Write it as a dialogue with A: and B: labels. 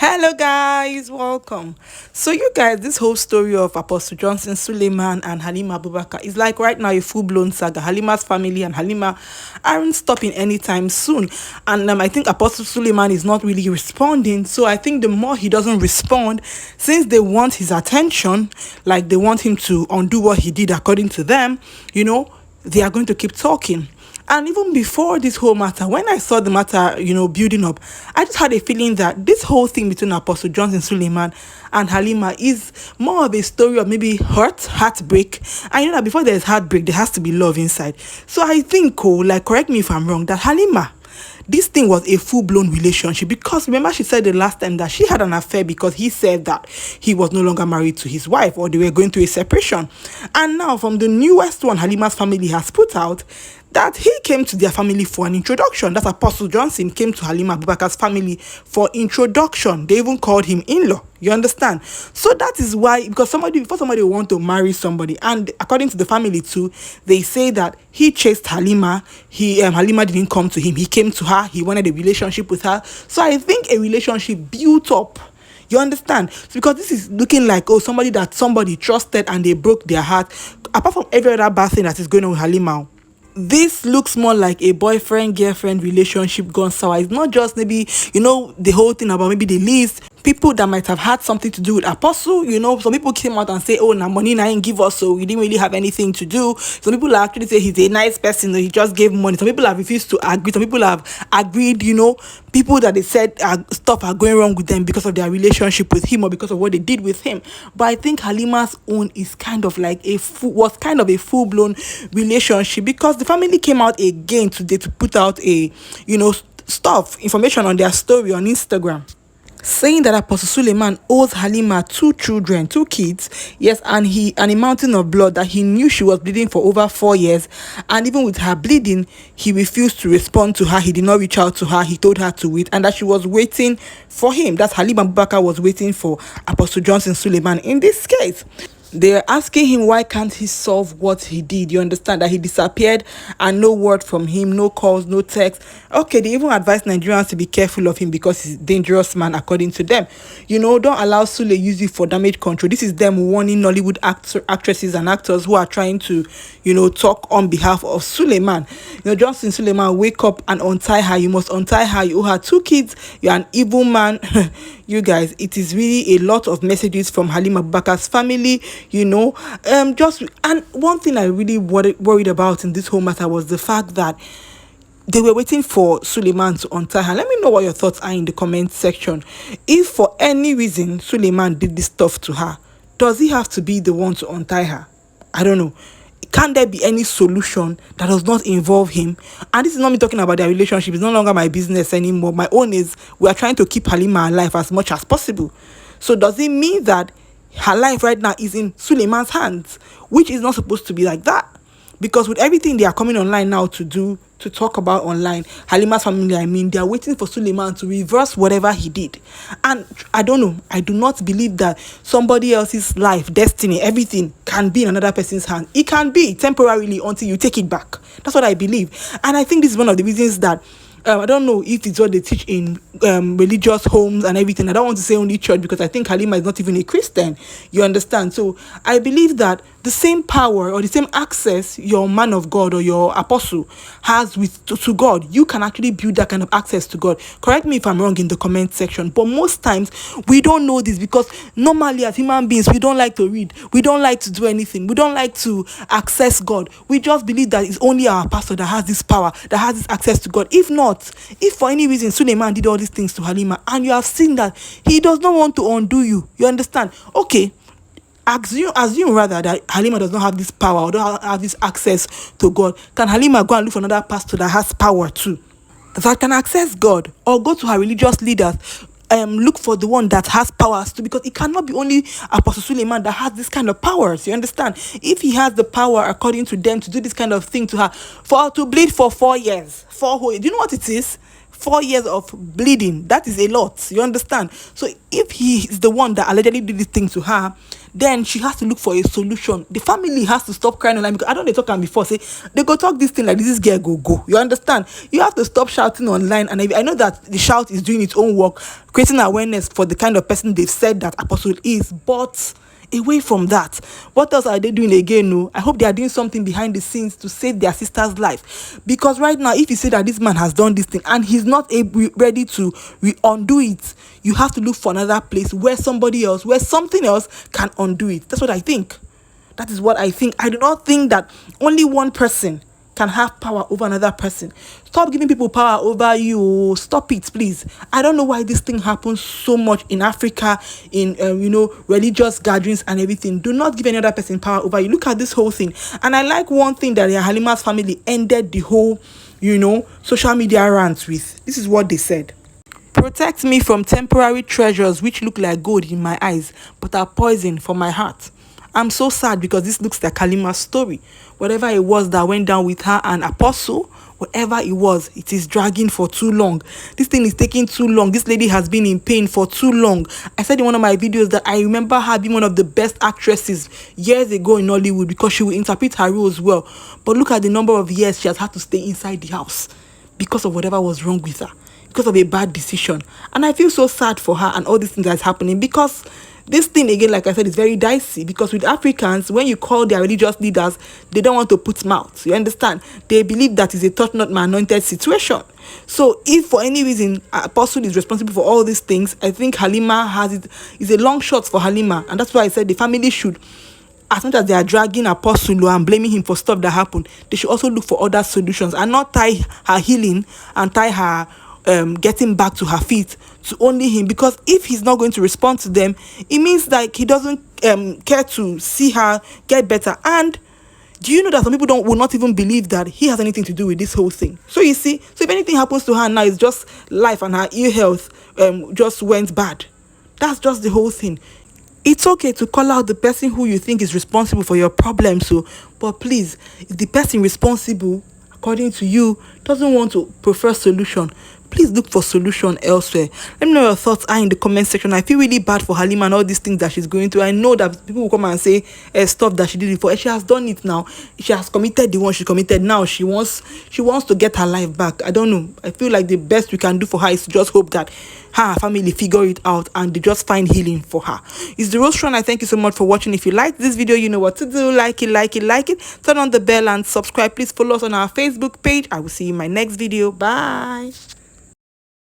A: Hello, guys, welcome. So, you guys, this whole story of Apostle Johnson, Suleman, and Halima Abubakar is like right now a full blown saga. Halima's family and Halima aren't stopping anytime soon. And I think Apostle Suleman is not really responding. So, I think the more he doesn't respond, since they want his attention, like they want him to undo what he did according to them, they are going to keep talking. And even before this whole matter, when I saw the matter, building up, I just had a feeling that this whole thing between Apostle Johnson Suleiman and Halima is more of a story of maybe heartbreak. And you know that before there's heartbreak, there has to be love inside. So I think, correct me if I'm wrong, that Halima, this thing was a full-blown relationship, because remember she said the last time that she had an affair because he said that he was no longer married to his wife, or they were going through a separation. And now from the newest one Halima's family has put out, that he came to their family for an introduction. That Apostle Johnson came to Halima Abubakar's family for introduction. They even called him in-law. You understand? So that is why, because before somebody want to marry somebody, and according to the family too, they say that he chased Halima. Halima didn't come to him. He came to her. He wanted a relationship with her. So I think a relationship built up. You understand? So because this is looking like, somebody that somebody trusted and they broke their heart. Apart from every other bad thing that is going on with Halima, this looks more like a boyfriend-girlfriend relationship gone sour. It's not just maybe, the whole thing about maybe the list. People that might have had something to do with Apostle, some people came out and say, oh, now money now ain't give us, so we didn't really have anything to do. Some people actually say he's a nice person, he just gave money. Some people have refused to agree. Some people have agreed, people that they said stuff are going wrong with them because of their relationship with him or because of what they did with him. But I think Halima's own is kind of like a full-blown relationship, because the family came out again today to put out a, information on their story on Instagram, saying that Apostle Suleman owes Halima two kids, yes, and a mountain of blood, that he knew she was bleeding for over 4 years, and even with her bleeding, he refused to respond to her. He did not reach out to her. He told her to wait, and that she was waiting for him. That Halima Abubakar was waiting for Apostle Johnson Suleman in this case. They're asking him why can't he solve what he did. You understand that he disappeared and no word from him, no calls, no text. Okay, they even advise Nigerians to be careful of him because he's a dangerous man according to them. Don't allow Sule use you for damage control. This is them warning Nollywood actresses and actors who are trying to, talk on behalf of Suleman. Johnson Suleman, wake up and untie her. You must untie her. You owe her 2 kids. You're an evil man. You guys, it is really a lot of messages from Halima Abubakar's family. And one thing I really worried about in this whole matter was the fact that they were waiting for Suleman to untie her. Let me know what your thoughts are in the comment section. If for any reason Suleman did this stuff to her, does he have to be the one to untie her? I don't know. Can there be any solution that does not involve him? And this is not me talking about their relationship. It's no longer my business anymore. My own is, we are trying to keep Halima alive as much as possible. So does it mean that her life right now is in Suleman's hands, which is not supposed to be like that? Because with everything they are coming online now to talk about online, Halima's family, they are waiting for Suleman to reverse whatever he did. And I don't know, I do not believe that somebody else's life, destiny, everything can be in another person's hand. It can be temporarily until you take it back. That's what I believe. And I think this is one of the reasons that I don't know if it's what they teach in religious homes and everything. I don't want to say only church, because I think Halima is not even a Christian. You understand? So I believe that the same power or the same access your man of God or your apostle has to God, you can actually build that kind of access to God. Correct me if I'm wrong in the comment section. But most times we don't know this, because normally as human beings, we don't like to read. We don't like to do anything. We don't like to access God. We just believe that it's only our pastor that has this power, that has this access to God. If not, if for any reason Suleman did all these things to Halima and you have seen that he does not want to undo you, you understand? Okay, assume rather that Halima does not have this power or don't have this access to God. Can Halima go and look for another pastor that has power too, that can access God, or go to her religious leaders, look for the one that has powers too? Because it cannot be only Apostle Suleman that has this kind of powers. You understand? If he has the power according to them to do this kind of thing to her, to bleed for 4 years, 4 whole years, do you know what it is? 4 years of bleeding. That is a lot. You understand? So if he is the one that allegedly did this thing to her, then she has to look for a solution. The family has to stop crying online, because I don't they talk am before say they go talk this thing like this girl go. You understand? You have to stop shouting online. And I know that the shout is doing its own work, creating awareness for the kind of person they've said that Apostle is, but away from that, what else are they doing again? No, I hope they are doing something behind the scenes to save their sister's life, because right now, if you say that this man has done this thing and he's not ready to undo it, you have to look for another place where something else can undo it. That's what I think. That is what I think. I do not think that only one person can have power over another person. Stop giving people power over you. Stop it, please. I don't know why this thing happens so much in Africa, in religious gatherings and everything. Do not give any other person power over you. Look at this whole thing. And I like one thing that Halima's family ended the whole social media rant with. This is what they said: protect me from temporary treasures which look like gold in my eyes but are poison for my heart. I'm so sad because this looks like Halima's story. Whatever it was that went down with her and Apostle, whatever it was, it is dragging for too long. This thing is taking too long. This lady has been in pain for too long. I said in one of my videos that I remember her being one of the best actresses years ago in Hollywood, because she would interpret her roles well. But look at the number of years she has had to stay inside the house because of whatever was wrong with her, because of a bad decision. And I feel so sad for her and all these things that's happening, because this thing, again, like I said, is very dicey, because with Africans, when you call their religious leaders, they don't want to put mouth. You understand? They believe that is a touch not my anointed situation. So if for any reason Apostle is responsible for all these things, I think Halima is a long shot for Halima. And that's why I said the family should, as much as they are dragging Apostle and blaming him for stuff that happened, they should also look for other solutions and not tie her healing and tie her getting back to her feet to only him. Because if he's not going to respond to them, it means like he doesn't care to see her get better. And do you know that some people will not even believe that he has anything to do with this whole thing? So you see, so if anything happens to her now, it's just life, and her ill health just went bad. That's just the whole thing. It's okay to call out the person who you think is responsible for your problem, but please, if the person responsible, according to you, doesn't want to prefer solution, please look for solution elsewhere. Let me know your thoughts are in the comment section. I feel really bad for Halima and all these things that she's going through. I know that people will come and say stuff that she did before. She has done it now. She has committed the one she committed. Now she wants to get her life back. I don't know. I feel like the best we can do for her is to just hope that her family figure it out and they just find healing for her. It's the Rose Tron. I thank you so much for watching. If you like this video, you know what to do. Like it. Turn on the bell and subscribe. Please follow us on our Facebook page. I will see you in my next video. Bye.